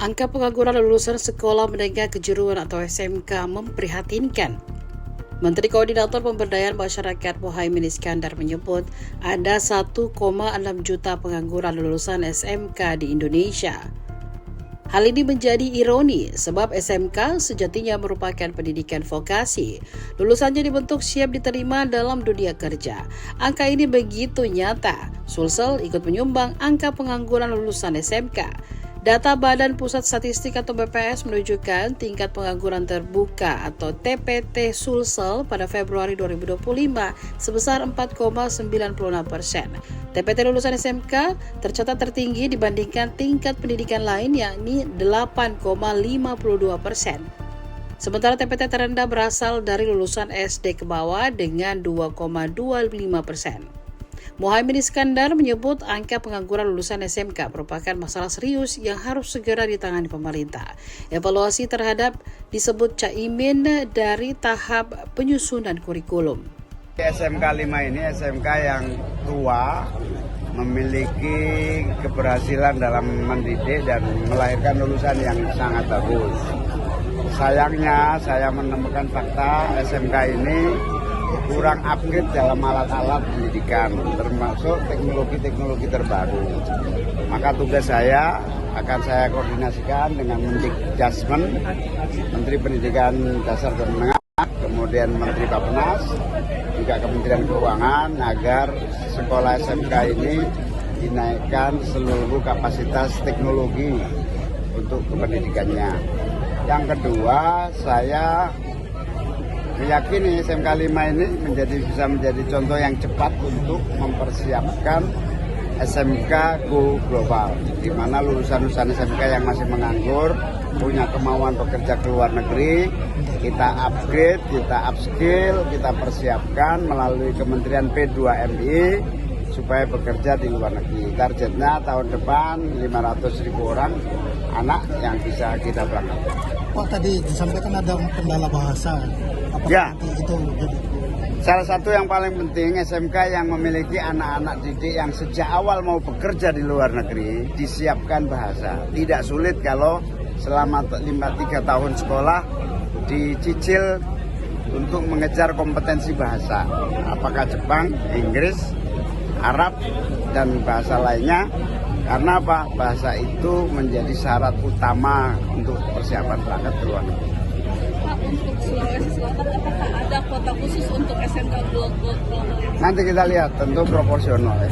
Angka pengangguran lulusan sekolah menengah kejuruan atau SMK memprihatinkan. Menteri Koordinator Pemberdayaan Masyarakat Muhaimin Iskandar menyebut ada 1,6 juta pengangguran lulusan SMK di Indonesia. Hal ini menjadi ironi sebab SMK sejatinya merupakan pendidikan vokasi. Lulusannya dibentuk siap diterima dalam dunia kerja. Angka ini begitu nyata. Sulsel ikut menyumbang angka pengangguran lulusan SMK. Data Badan Pusat Statistik atau BPS menunjukkan tingkat pengangguran terbuka atau TPT Sulsel pada Februari 2025 sebesar 4,96%. TPT lulusan SMK tercatat tertinggi dibandingkan tingkat pendidikan lain yakni 8,52%. Sementara TPT terendah berasal dari lulusan SD ke bawah dengan 2,25%. Muhaimin Iskandar menyebut angka pengangguran lulusan SMK merupakan masalah serius yang harus segera ditangani pemerintah. Evaluasi terhadap disebut Caimin dari tahap penyusunan kurikulum. SMK 5 ini SMK yang tua, memiliki keberhasilan dalam mendidik dan melahirkan lulusan yang sangat bagus. Sayangnya saya menemukan fakta SMK ini kurang upgrade dalam alat-alat pendidikan, termasuk teknologi-teknologi terbaru. Maka tugas saya akan saya koordinasikan dengan Mendikjasmen, Menteri Pendidikan Dasar dan Menengah, kemudian Menteri Bappenas, juga Kementerian Keuangan agar sekolah SMK ini dinaikkan seluruh kapasitas teknologi untuk kependidikannya. Yang kedua, saya meyakini SMK 5 ini bisa menjadi contoh yang cepat untuk mempersiapkan SMK Go Global, di mana lulusan-lulusan SMK yang masih menganggur punya kemauan bekerja ke luar negeri, kita upgrade, kita upskill, kita persiapkan melalui Kementerian P2MI supaya bekerja di luar negeri. Targetnya tahun depan 500.000 orang anak yang bisa kita berangkatkan. Pak, tadi disampaikan ada kendala bahasa. Apakah ya, itu jadi? Salah satu yang paling penting SMK yang memiliki anak-anak didik yang sejak awal mau bekerja di luar negeri disiapkan bahasa. Tidak sulit kalau selama 3 tahun sekolah dicicil untuk mengejar kompetensi bahasa. Apakah Jepang, Inggris, Arab, dan bahasa lainnya. Karena apa? Bahasa itu menjadi syarat utama untuk persiapan berangkat ke luar negeri. Pak, untuk Sulawesi Selatan apakah ada kota khusus untuk SMK Global? Nanti kita lihat, tentu proporsional ya.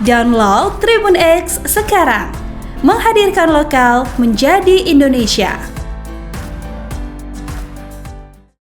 Download Tribun X sekarang, menghadirkan lokal menjadi Indonesia.